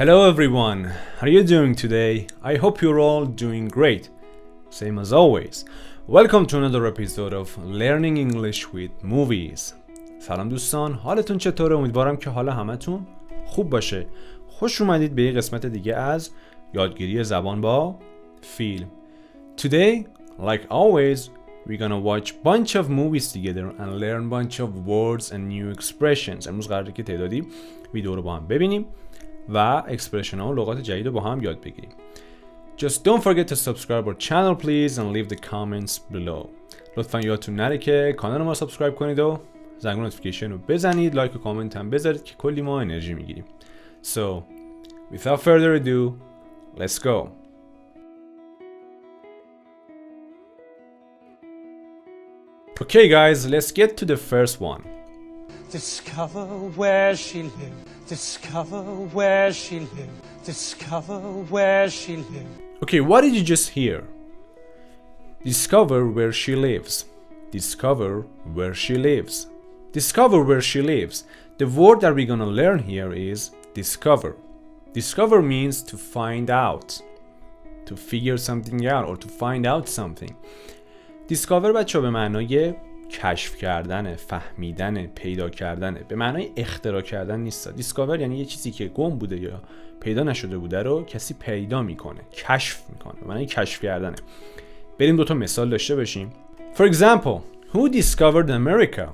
Hello everyone, how are you doing today? I hope you're all doing great. Same as always. Welcome to another episode of Learning English with Movies. سلام دوستان، حالتون چطوره؟ امیدوارم که حال همتون خوب باشه. خوش اومدید به یه قسمت دیگه از یادگیری زبان با فیلم. Today, like always, we're gonna watch bunch of movies together and learn bunch of words and new expressions. امروز قراره که تعدادی ویدیو رو با هم ببینیم و اکسپرشن ها و لغات جدید رو با هم یاد بگیریم. Just don't forget to subscribe our channel please and leave the comments below. لطفا یادتون نره که کانال ما رو سابسکرایب کنید و زنگوله نوتیفیکیشن رو بزنید، لایک و کامنت هم بذارید که کلی ما انرژی میگیریم. So, without further ado, let's go. Okay guys, let's get to the first one. Discover where she lived. Discover where she lived. Discover where she lived. Okay, what did you just hear? Discover where she lives. Discover where she lives. Discover where she lives. The word that we're gonna learn here is discover. Discover means to find out, to figure something out or to find out something. Discover بچه به معنای کشف کردن، فهمیدن، پیدا کردن، به معنای اختراع کردن نیست. دیسکاور یعنی یه چیزی که گم بوده یا پیدا نشده بوده رو کسی پیدا میکنه، کشف میکنه، به معنای کشف کردنه. بریم دوتا مثال داشته باشیم. For example, who discovered America?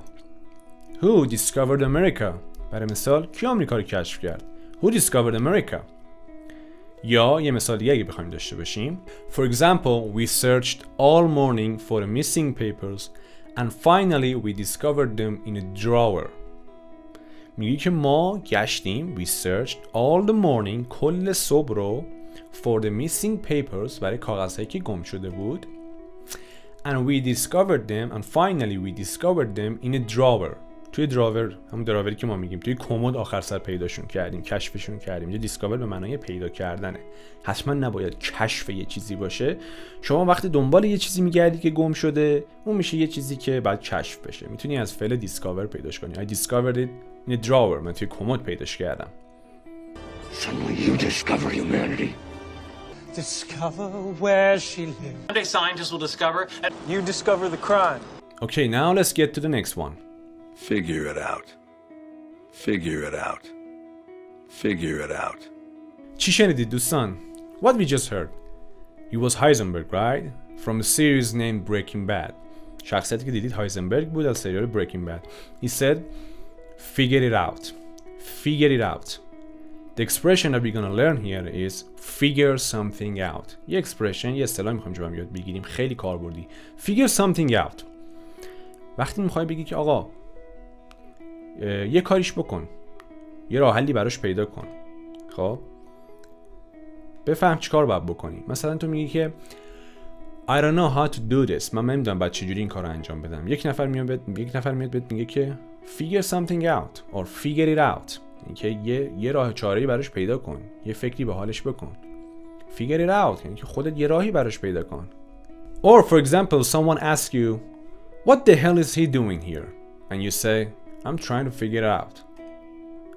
Who discovered America? برای مثال کی آمریکا رو کشف کرد؟ Who discovered America? یا یه مثال دیگه اگه بخوایم داشته باشیم. For example, we searched all morning for the missing papers and finally we discovered them in a drawer. میگه که ما گشتیم we searched all the morning کل صبح رو for the missing papers برای کاغذهایی که گم شده بود and we discovered them and finally we discovered them in a drawer. توی دراور، همون دراوری که ما میگیم، توی کمد آخر سر پیداشون کردیم، کشفشون کردیم. اینجا دیسکاور به معنای پیدا کردنه. حتما نباید کشف یه چیزی باشه. شما وقتی دنبال یه چیزی میگردی که گم شده، اون میشه یه چیزی که باید کشف بشه. میتونی از فعل دیسکاور پیداش کنی. I discovered it in a drawer. من توی کمد پیداش کردم. Suddenly you discover humanity. Discover where she lived. One day scientists will discover and You discover the crime. Okay, now let's get to the next one. Figure it out. Figure it out. Figure it out. چی شنیدید دوستان؟ What we just heard. He was Heisenberg, right? From a series named Breaking Bad. شخصیتی که دیدید هایزنبرگ بود از سریال Breaking Bad. He said, figure it out. Figure it out. The expression that we're gonna learn here is figure something out. یه expression، یه اصطلاح میخوایم جو هم یاد بگیریم، خیلی کاربردی. Figure something out. وقتی میخوای بگی که آقا یه کاریش بکن، یه راه حلی براش پیدا کن، خب بفهم چی کار باید بکنی. مثلا تو میگی که I don't know how to do this. من نمیدونم باید چجوری این کار رو انجام بدم. یک نفر میاد بهت میگه که figure something out or figure it out. اینکه یه راه چاره‌ای براش پیدا کن، یه فکری به حالش بکن. figure it out یعنی که خودت یه راهی براش پیدا کن. Or for example, someone asks you, what the hell is he doing here? And you say, I'm trying to figure it out.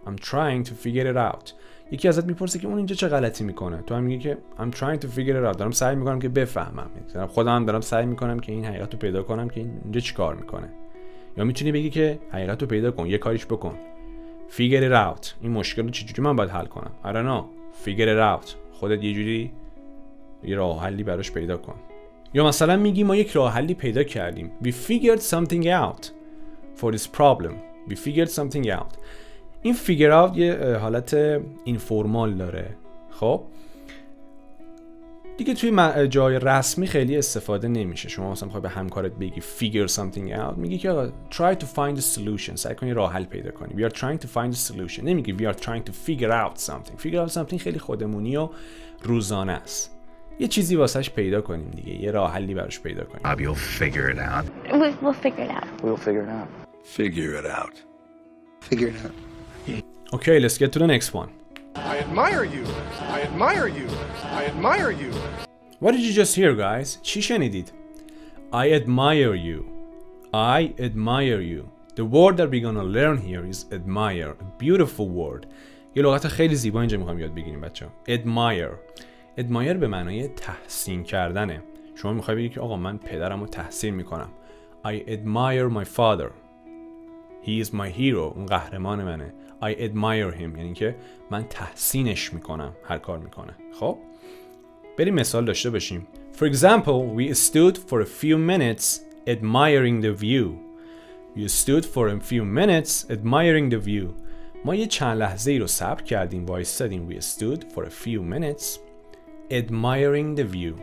I'm trying to figure it out. یکی ازت میپرسه که اون اینجا چه غلطی میکنه. تو هم میگی که I'm trying to figure it out. دارم سعی میکنم که بفهمم. خودم هم دارم سعی میکنم که این حقیقت رو پیدا کنم که اینجا چی کار میکنه. یا میتونی بگی که حقیقت رو پیدا کن، یه کاریش بکن. Figure it out. این مشکل رو چجوری من باید حل کنم. I don't know. Figure it out. خودت یه جوری یه راه حلی براش پیدا کن. یا مثلا میگی ما یک راه حلی پیدا کردیم. We figured something out for this problem. We figured something out. این figure out یه حالت اینفورمال داره. خب دیگه توی جای رسمی خیلی استفاده نمیشه. شما مثلا میخوای به همکارت بگی figure something out، میگی که try to find a solution. سعی کنی راه حل پیدا کنی. We are trying to find a solution. نمیگی we are trying to figure out something. Figure out something خیلی خودمونی و روزانه است. یه چیزی واسش پیدا کنیم دیگه، یه راه حلی براش پیدا کنیم. You'll figure it out. We'll figure it out. We'll figure it out. Figure it out. Figure it out. Okay, let's get to the next one. I admire you. I admire you. I admire you. What did you just hear, guys? چی شنیدید؟ I admire you. I admire you. The word that we're gonna learn here is admire. A beautiful word. یه لغت خیلی زیبا اینجا میخوام یاد بگیریم بچه‌ها. admire به معنای تحسین کردنه. شما میخوای بگی که آقا من پدرمو تحسین میکنم. I admire my father. He is my hero. اون قهرمان منه. I admire him. یعنی که من تحسینش میکنم هر کار میکنه. خب بریم مثال داشته باشیم. For example, we stood for a few minutes admiring the view. We stood for a few minutes admiring the view. ما یه چند لحظه ای رو صبر کردیم، وایستادیم. We stood for a few minutes admiring the view.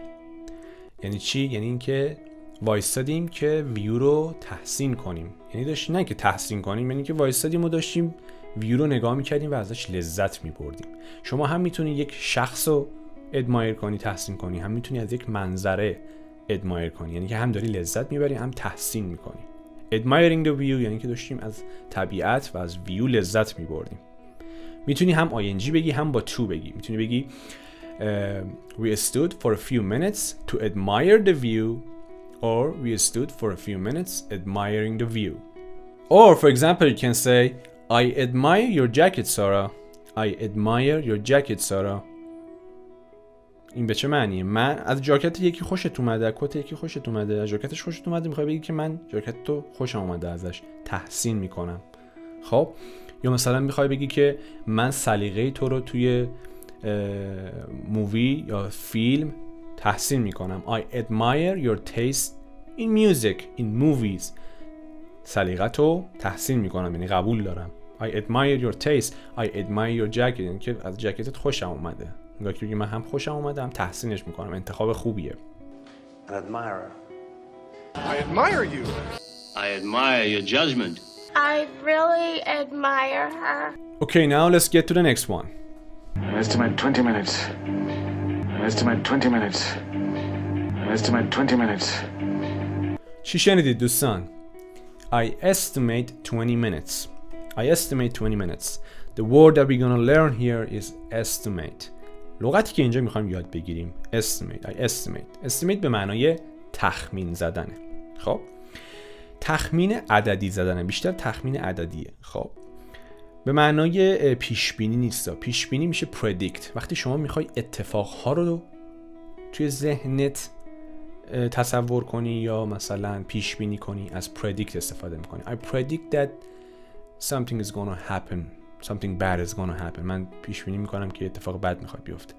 یعنی چی؟ یعنی این که وایستادیم که ویو رو تحسین کنیم. یعنی داشتیم نه که تحسین کنیم، یعنی که وایستادیم و داشتیم ویو رو نگاه میکردیم و ازش لذت میبردیم. شما هم میتونی یک شخص رو ادمایر کنی، تحسین کنی، هم میتونی از یک منظره ادمایر کنی، یعنی که هم داری لذت میبری هم تحسین میکنی. admiring the view یعنی که داشتیم از طبیعت و از ویو لذت میبردیم. میتونی هم ing بگی هم با to بگی. میتونی بگی we stood for a few minutes to admire the view, or we stood for a few minutes admiring the view. Or for example you can say I admire your jacket Sarah. I admire your jacket Sarah. این به چه معنیه؟ من از جاکت یکی خوشت اومده، کت یکی خوشت اومده، از جاکتش خوشت اومده، میخوای بگی که من جاکت تو خوشم اومده، ازش تحسین میکنم. خب یا مثلا میخوای بگی که من سلیقه تو رو توی مووی یا فیلم تحسین میکنم. I admire your taste in music, in movies. سلیقه تو تحسین میکنم، یعنی قبول دارم. I admire your taste, I admire your jacket. یعنی که از جاکتت خوشم اومده. نگاه که بگی من هم خوشم اومده هم تحسینش میکنم، انتخاب خوبیه. An admirer. I admire you. I admire your judgment. I really admire her. Okay, now let's get to the next one. Estimate 20 minutes. Estimate 20 minutes. Estimate 20 minutes. چی شنیدید دوستان؟ I estimate 20 minutes. I estimate 20 minutes. The word that we're gonna learn here is estimate. لغتی که اینجا میخوایم یاد بگیریم estimate. I estimate. estimate به معنای تخمین زدنه. خب تخمین عددی زدنه، بیشتر تخمین عددیه. خب به معنای پیش بینی نیست. پیش بینی میشه predict. وقتی شما میخوای اتفاقها رو توی ذهنت تصور کنی یا مثلا پیش بینی کنی، از predict استفاده میکنی. I predict that something is gonna happen. Something bad is gonna happen. من پیش بینی میکنم که اتفاق بد میخواد بیفته.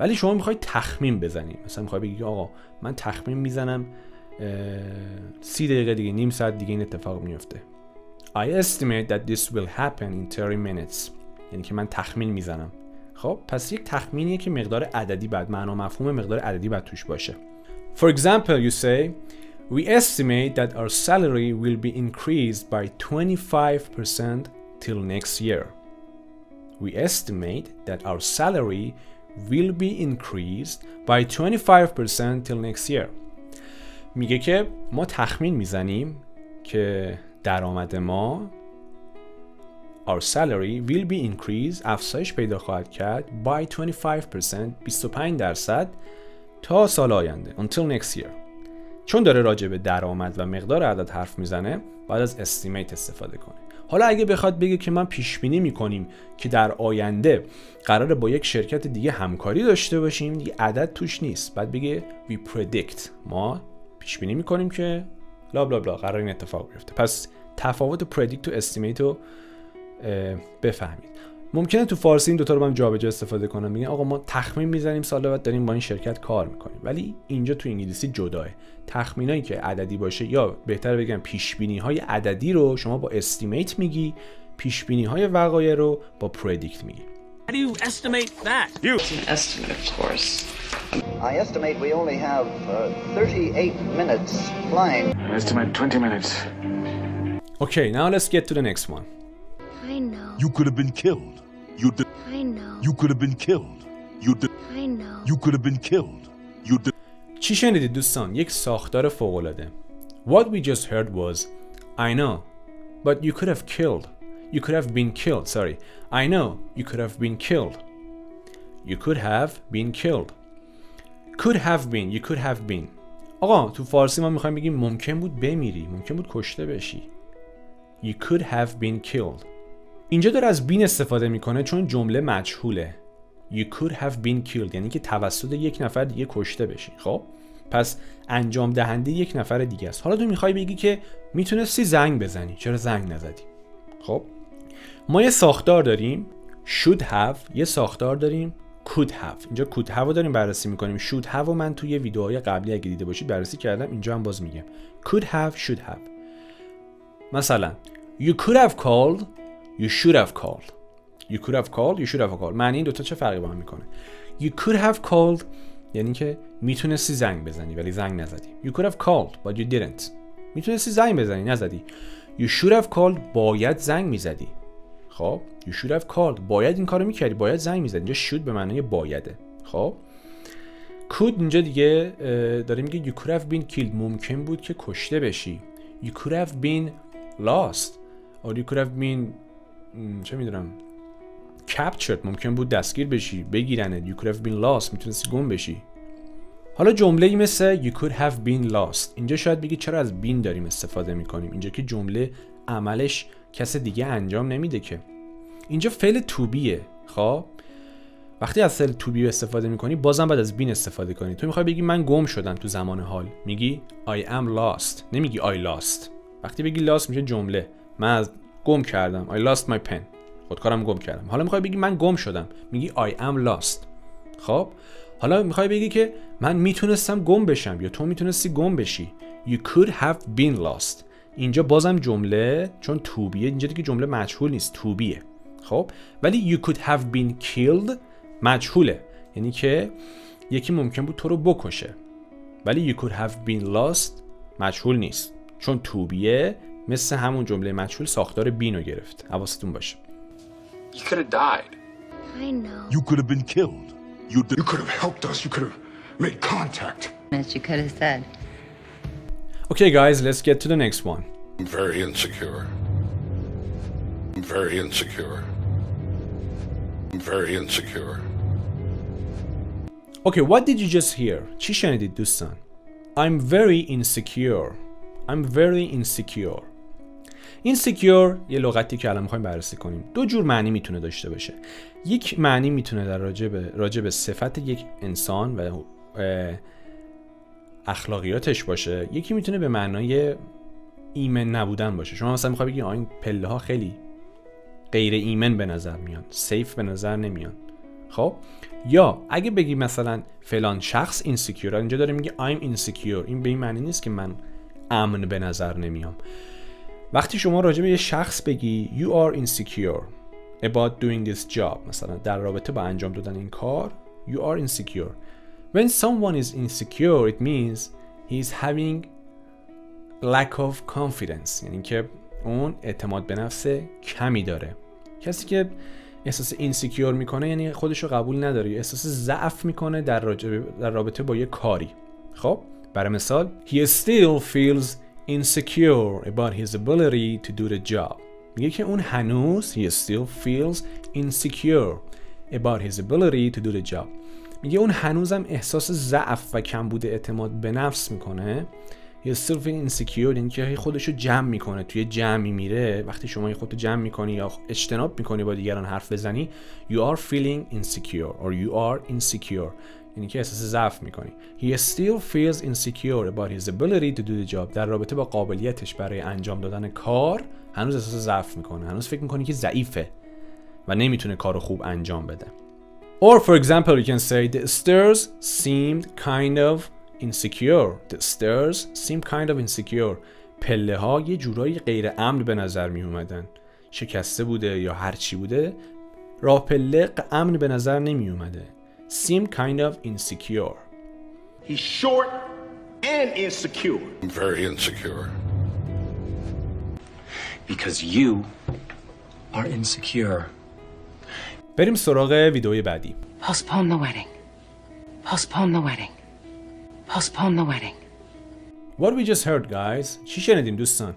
ولی شما میخوای تخمین بزنی، مثلا میخوای بگی که آقا من تخمین میزنم 30 دقیقه دیگه، نیم ساعت دیگه این اتفاق میفته. I estimate that this will happen in 30 minutes. یعنی که من تخمین میزنم. خب پس یک تخمینیه که مقدار عددی بعد معنا مفهوم مقدار عددی بعد توش باشه. For example you say we estimate that our salary will be increased by 25% till next year. We estimate that our salary will be increased by 25% till next year. میگه که ما تخمین میزنیم که درآمد ما our salary will be increased افزایش پیدا خواهد کرد by 25% 25% تا سال آینده until next year. چون داره راجع به درآمد و مقدار عدد حرف میزنه باید از estimate استفاده کنه. حالا اگه بخواد بگه که من پیش بینی میکنیم که در آینده قراره با یک شرکت دیگه همکاری داشته باشیم، دیگه عدد توش نیست، بعد بگه we predict ما پیش بینی میکنیم که بلا بلا بلا قرار این اتفاق بیفته. پس تفاوت predict و estimate رو بفهمید. ممکنه تو فارسی این دوتا رو با هم جابجا استفاده کنم، میگن آقا ما تخمین میزنیم سال بعد داریم با این شرکت کار میکنیم، ولی اینجا تو انگلیسی جداه. تخمینایی که عددی باشه یا بهتر بگم پیش بینی های عددی رو شما با estimate میگی، پیش بینی های وقایع رو با predict میگی. How do you estimate that? It's an estimate, of course. I estimate we only have 38 minutes flying. Estimate 20 minutes. Okay, now let's get to the next one. I know. You could have been killed. You did. I know. You could have been killed. You did. I know. You could have been killed. You did. چی شنیدید دوستان؟ یک ساختار فوق‌العاده. What we just heard was I know, but you could have killed. You could have been killed. Sorry. I know. You could have been killed. You could have been killed. Could have been. You could have been. آقا تو فارسی ما میخوایم بگیم ممکن بود بمیری، ممکن بود کشته بشی. You could have been killed. اینجا داره از been استفاده میکنه چون جمله مجهوله. You could have been killed یعنی که توسط یک نفر دیگه کشته بشی. خب پس انجام دهنده یک نفر دیگه است. حالا تو میخوای بگی که میتونستی زنگ بزنی، چرا زنگ نزدی؟ خب ما یه ساختار داریم should have، یه ساختار داریم could have. اینجا could have رو داریم بررسی میکنیم. should have رو من توی ویدیوهای قبلی اگه دیده باشید بررسی کردم، اینجا هم باز میگم could have should have. مثلا you could have called you should have called. You could have called you should have called. معنی این دوتا چه فرقی با هم میکنه؟ You could have called یعنی که میتونستی زنگ بزنی ولی زنگ نزدی. You could have called but you didn't. میتونستی زنگ بزنی نزدی. You should have called باید زنگ میزدی. خب you should have called باید این کارو میکردی، باید زنگ میزدی. اینجا should به معنای بایده. خب could اینجا دیگه داره میگه you could have been killed ممکن بود که کشته بشی. You could have been lost or you could have been چه میدونم captured ممکن بود دستگیر بشی بگیرنت. You could have been lost میتونستی گم بشی. حالا جمله‌ای مثل you could have been lost اینجا شاید بگی چرا از been داریم استفاده میکنیم؟ اینجا که جمله عملش کس دیگه انجام نمیده که. اینجا فعل to beه. خب وقتی از فعل to be استفاده میکنی بازم باید از been استفاده کنی. تو میخوای بگی من گم شدم تو زمان حال، میگی I am lost نمیگی I lost. وقتی بگی lost میشه جمله من از گم کردم I lost my pen خودکارم گم کردم. حالا میخوای بگی من گم شدم میگی I am lost. خب حالا میخوای بگی که من میتونستم گم بشم یا تو میتونستی گم بشی. You could have been lost. اینجا بازم جمله چون to be اینجا دیگه جمله مجهول نیست to beه. خب ولی you could have been killed مجهوله یعنی که یکی ممکن بود تو رو بکشه. ولی you could have been lost مجهول نیست چون to beه مثل همون جمله مجهول ساختار been رو گرفت. حواستون باشه. You could have died. I know. You could have been killed. You could have helped us. You could have made contact. As you could have said. Okay guys, let's get to the next one. I'm very insecure. I'm very insecure. I'm very insecure. Okay, what did you just hear? چی شنیدید دوستان؟ I'm very insecure. I'm very insecure. insecure یه لغتی که الان می‌خوایم بررسی کنیم. دو جور معنی میتونه داشته باشه. یک معنی میتونه در راجع به صفت یک انسان و اخلاقیاتش باشه. یکی میتونه به معنای ایمن نبودن باشه. شما مثلا می‌خوای بگی این پله ها خیلی غیر ایمن به نظر میان، سیف به نظر نمیان. خب یا اگه بگی مثلا فلان شخص اینسیکیور، اینجا داره میگه I'm insecure. این به این معنی نیست که من امن به نظر نمیام. وقتی شما راجع به یه شخص بگی you are insecure about doing this job مثلا در رابطه با انجام دادن این کار you are insecure. When someone is insecure it means he is having lack of confidence یعنی که اون اعتماد به نفس کمی داره. کسی که احساس اینسیکیور میکنه یعنی خودشو قبول نداره، احساس ضعف میکنه در رابطه با یه کاری. خب برای مثال he still feels insecure about his ability to do the job. میگه که اون هنوز he still feels insecure about his ability to do the job. میگه اون هنوزم احساس ضعف و کمبود اعتماد به نفس میکنه. he still feels insecure یعنی که خودشو جمع میکنه. توی جمعی میره، وقتی شما خودتو جمع میکنی یا اجتناب میکنی با دیگران حرف بزنی you are feeling insecure or you are insecure یعنی که احساس ضعف میکنی. he still feels insecure about his ability to do the job در رابطه با قابلیتش برای انجام دادن کار هنوز احساس ضعف میکنه، هنوز فکر میکنه که ضعیفه و نمیتونه کارو خوب انجام بده. Or for example you can say the stairs seemed kind of insecure. The stairs seem kind of insecure. پله ها یه جورایی غیر امن به نظر می اومدن. شکسته بوده یا هر چی بوده راه پله امن به نظر نمی اومده. Seem kind of insecure. He's short and insecure. I'm very insecure. Because you are insecure. بریم سراغ ویدئوی بعدی. Postpone the wedding. Postpone the wedding. Postpone the wedding. What we just heard guys. چی شنیدیم دوستان؟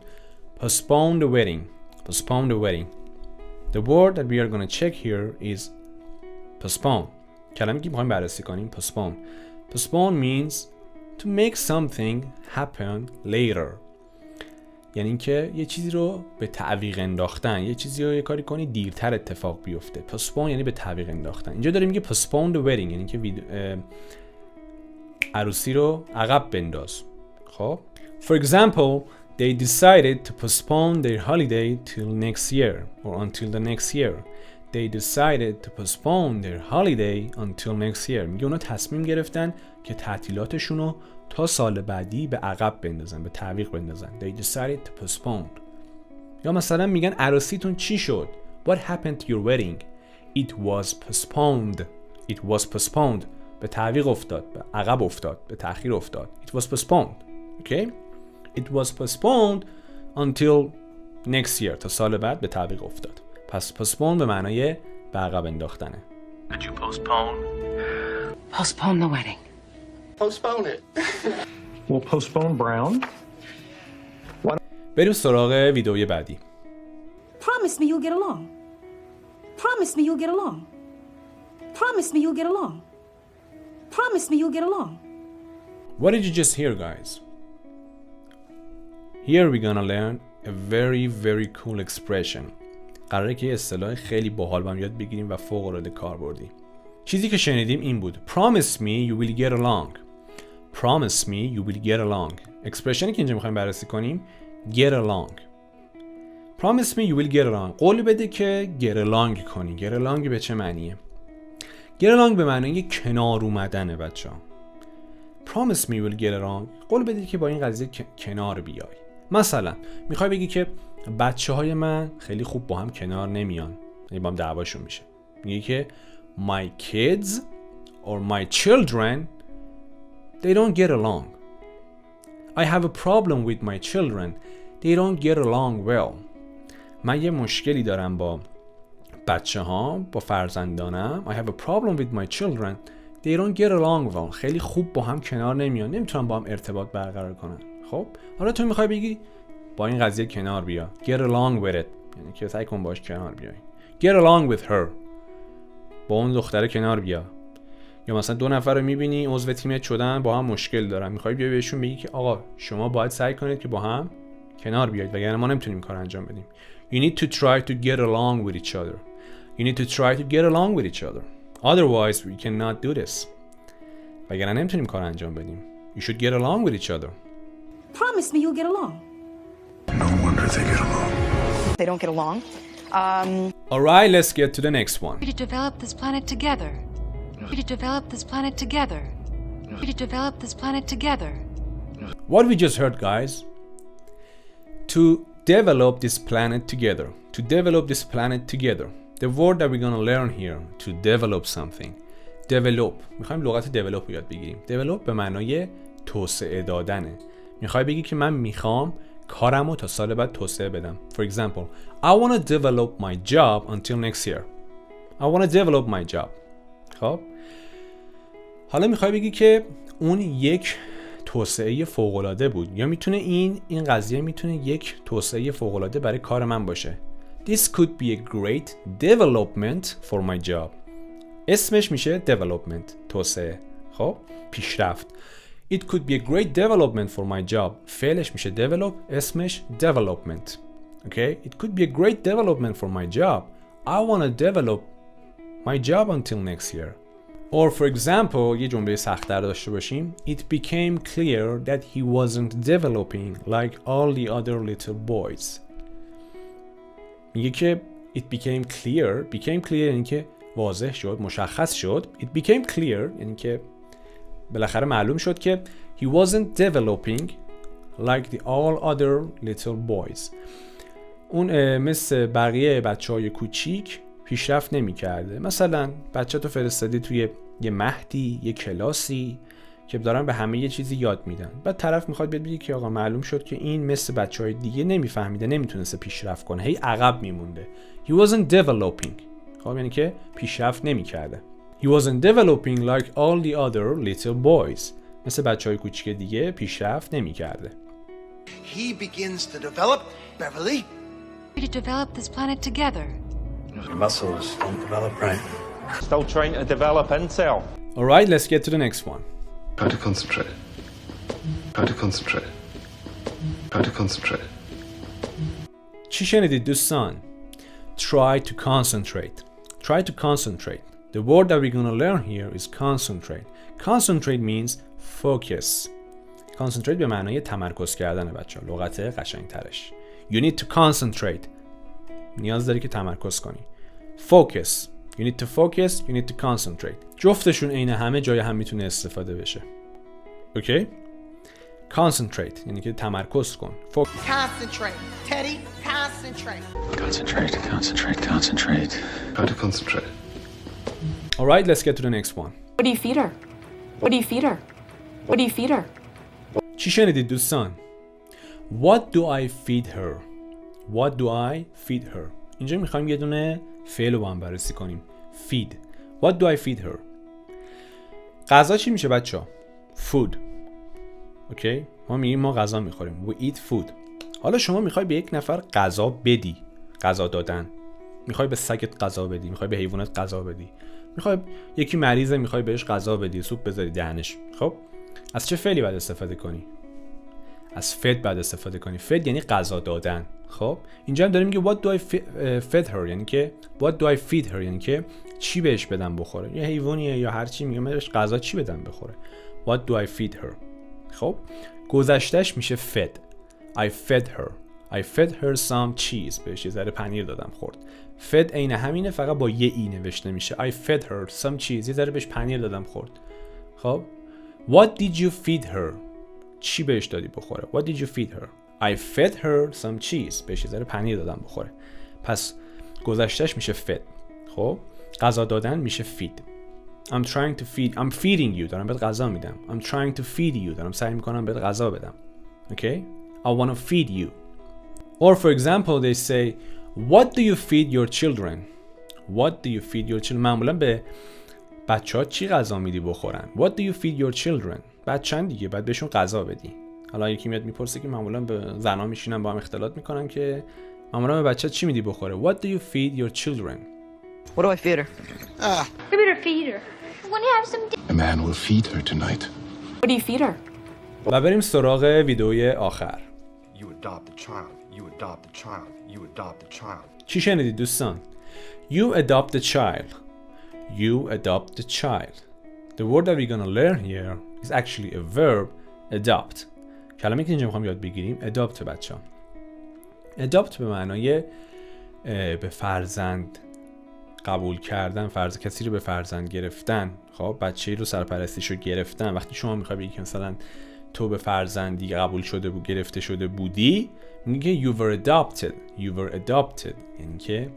Postpone the wedding. Postpone the wedding. The word that we are going to check here is postpone. کلمه‌ای که می‌خوایم بررسی کنیم postpone. Postpone means to make something happen later. یعنی اینکه یه چیزی رو به تعویق انداختن، یه چیزی رو یه کاری کنی دیرتر اتفاق بیفته. postpone یعنی به تعویق انداختن. اینجا داره میگه postpone the wedding، یعنی که عروسی رو عقب بنداز. خب for example they decided to postpone their holiday till next year or until the next year. They decided to postpone their holiday until next year. میگه اونا تصمیم گرفتن که تعطیلاتشون رو تا سال بعدی به عقب بندازن، به تعویق بندازن. They decided to postpone. یا مثلا میگن عروسیتون چی شد؟ What happened to your wedding? It was postponed. It was postponed. به تعویق افتاد، به عقب افتاد، به تأخیر افتاد. It was postponed. Okay? It was postponed until next year. تا سال بعد به تعویق افتاد. پس postpone به معنای به عقب انداختنه. Did you postpone? Postpone the wedding. Postpone it. We'll postpone Brown. بریم سراغ ویدئوی بعدی. Promise me you'll get along. Promise me you'll get along. Promise me you'll get along. Promise me you'll get along. What did you just hear, guys? Here we're gonna learn a very cool expression. قراره که یه اصطلاح خیلی باحال با هم یاد بگیریم و فوق العاده کاربردی. چیزی که شنیدیم این بود. Promise me you will get along. Promise me you will get along. اکسپرشنی که اینجا میخوایم بررسی کنیم get along. Promise me you will get along. قول بده که get along کنی. Get along به چه معنیه؟ Get along به معنی کنار اومدنه بچه‌ها. Promise me you will get along. قول بده که با این قضیه کنار بیای. مثلا میخوای بگی که بچه‌های من خیلی خوب با هم کنار نمیان، یعنی با هم دعواشون میشه. میگی که my kids or my children they don't get along. I have a problem with my children. They don't get along well. من یه مشکلی دارم با بچه‌ها، با فرزندانم. I have a problem with my children. They don't get along well. خیلی خوب با هم کنار نمیان. نمیتونن با هم ارتباط برقرار کنن. خب حالا تو میخوای بگی با این قضیه کنار بیا. Get along with it. یعنی که سعی کن باش کنار بیای. Get along with her. با اون دختره کنار بیا. یا مثلا دو نفر رو میبینی عضو تیمت شدن با هم مشکل دارن، میخوای بیا بهشون بگی که آقا شما باید سعی کنید که با هم کنار بیاید وگرنه ما نمیتونیم کار انجام بدیم. You need to try to get along with each other. You need to try to get along with each other. Otherwise we cannot do this. وگرنه نمیتونیم کار انجام بدیم. You should get along with each other. Promise me you'll get along. No wonder they get along. They don't get along. Alright, let's get to the next one. To develop this planet together. To develop this planet together. To develop this planet together. What we just heard, guys. To develop this planet together. To develop this planet together. The word that we're gonna learn here. To develop something. Develop. میخوایم لغت develop رو یاد بگیریم. Develop به معنای توسعه دادنه. میخوای بگی که من میخوام کارمو تا سال بعد توسعه بدم. For example, I want to develop my job until next year. I want to develop my job. خب حالا میخوای بگی که اون یک توسعه فوق‌العاده بود، یا میتونه این قضیه میتونه یک توسعه فوق‌العاده برای کار من باشه. This could be a great development for my job. اسمش میشه development، توسعه. خب پیشرفت. It could be a great development for my job. فعلش میشه develop، اسمش development. Okay? It could be a great development for my job. I want to develop my job until next year. Or for example, یه جمله سخت‌تر داشته باشیم. It became clear that he wasn't developing like all the other little boys. میگه که it became clear یعنی که واضح شد، مشخص شد. It became clear یعنی که بالاخره معلوم شد که he wasn't developing like the all other little boys. اون مثل بقیه بچه‌های کوچیک پیشرفت نمی‌کرده. مثلا بچه تو فرستادی توی یه مهدی، یه کلاسی که دارن به همه یه چیزی یاد میدن. بعد طرف میخواد بیاد بگه که آقا معلوم شد که این مثل بچه‌های دیگه نمیفهمیده، نمیتونسته پیشرفت کنه، هی عقب میمونده. He wasn't developing. خب یعنی که پیشرفت نمی‌کرده. He wasn't developing like all the other little boys. مثل بچه‌های کوچیک دیگه پیشرفت نمی‌کرده. He begins to develop, Beverly. To develop this planet together. Your muscles don't develop right. Still trying to develop intel. Alright, let's get to the next one. Try to concentrate. Try to concentrate. Try to concentrate. چی شنیدید دوستان؟ Try to concentrate. Try to concentrate. The word that we're going to learn here is concentrate. Concentrate means focus. Concentrate به معنای تمرکز کردن بچه ها. لغت قشنگ ترش. You need to concentrate. نیاز داری که تمرکز کنی. Focus. You need to focus. You need to concentrate. جفتشون عین همه جای هم میتونه استفاده بشه. اوکی؟ Concentrate یعنی که تمرکز کن. Concentrate. Teddy, concentrate. Concentrate. Try to concentrate. Alright, let's get to the next one. What do you feed her? What do you feed her? What do you feed her? چی شنیدید دوستان؟ What do I feed her? What do I feed her? اینجا میخوایم یه دونه فعل رو با هم بررسی کنیم. Feed. What do I feed her? غذا چی میشه بچه ها؟ Food. اوکی؟ ما میگیم ما غذا میخوریم. We eat food. حالا شما میخوای به یک نفر غذا بدی. غذا دادن. میخوای به سگت غذا بدی. میخوای به حیوانات غذا بدی. میخوای یکی مریضه میخوای بهش غذا بدی. سوپ بذاری دهنش. خب از چه فعلی باید استفاده کنی؟ از فد باید استفاده کنی. فد یعنی غذا دادن. خب اینجا هم داریم میگه what do I feed her یعنی که what do I feed her یعنی که چی بهش بدم بخوره. یه حیوانیه یا هر چی میگم بهش غذا چی بدم بخوره. What do I feed her. خب گذشتهش میشه fed. I fed her. I fed her some cheese. بهش یه ذره پنیر دادم خورد. fed عین همینه فقط با یه ای نوشته میشه. I fed her some cheese. یه ذره بهش پنیر دادم خورد. خب What did you feed her? چی بهش دادی بخوره. What did you feed her? I fed her some cheese. بهش یه ذره پنیر دادم بخوره. پس گذشتهش میشه fed. خب غذا دادن میشه feed. I'm feeding you. دارم بهت غذا میدم. I'm trying to feed you. دارم سعی میکنم بهت غذا بدم. Okay? I want to feed you. Or for example they say what do you feed your children? What do you feed your children? معمولا به بچه‌ها چی غذا میدی بخورن؟ What do you feed your children? بچه‌ن دیگه بعد بهشون غذا بدی. حالا یکی میاد میپرسه که معمولا به زنا میشینن با هم اختلاط میکنن که معمولا به بچه چی میدی بخوره. What do you feed your children? What do I feed her? You better feed her. I want to have some A man will feed her tonight. What do you feed her? و بریم سراغ ویدئوی آخر. You adopt a child. You adopt a child. You adopt a child. چی شنیدید دوستان؟ You adopt a child. You adopt a child. The word that we're gonna learn here is actually a verb, adopt. کلمه‌ای که اینجا میخوام یاد بگیریم adopt بچه‌ها. adopt به معنای به فرزند قبول کردن، کسی رو به فرزند گرفتن. خب بچه‌ای رو سرپرستیشو گرفتن. وقتی شما میخوای بگی که مثلا تو به فرزندی قبول شده بود، گرفته شده بودی، میگه you were adopted. You were adopted یعنی که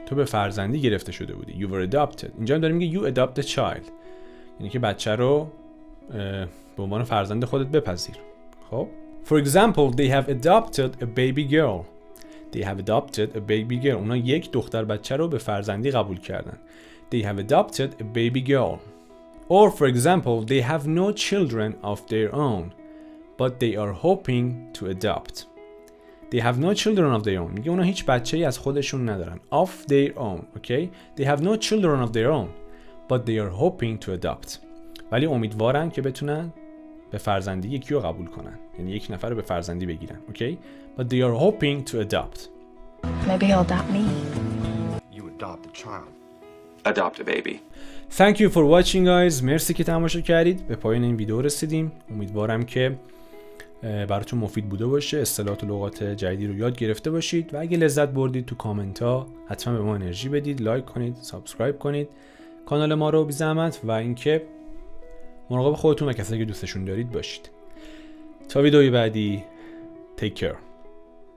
تو به فرزندی گرفته شده بودی. You were adopted. اینجا هم داریم میگه you adopt a child یعنی که بچه رو به عنوان فرزند خودت بپذیر. خب For example they have adopted a baby girl. They have adopted a baby girl. اونا یک دختر بچه رو به فرزندی قبول کردن. They have adopted a baby girl. Or for example they have no children of their own but they are hoping to adopt. They have no children of their own. میگه اونا هیچ بچه‌ای از خودشون ندارن. Of their own. Okay? They have no children of their own but they are hoping to adopt. ولی امیدوارن که بتونن به فرزندی یکی رو قبول کنن. یعنی یک نفر رو به فرزندی بگیرن. Okay? But they are hoping to adopt. Maybe he'll adopt me. You adopt a child. Adopt a baby. Thank you for watching guys. مرسی که تماشا کردید. به پایان این ویدیو رسیدیم. امیدوارم که براتون مفید بوده باشه. اصطلاحات و لغات جدیدی رو یاد گرفته باشید و اگه لذت بردید تو کامنت ها حتما به ما انرژی بدید، لایک کنید، سابسکرایب کنید کانال ما رو بی زحمت و اینکه مراقب خودتون و کسایی که دوستشون دارید باشید. تا ویدیوی بعدی take care.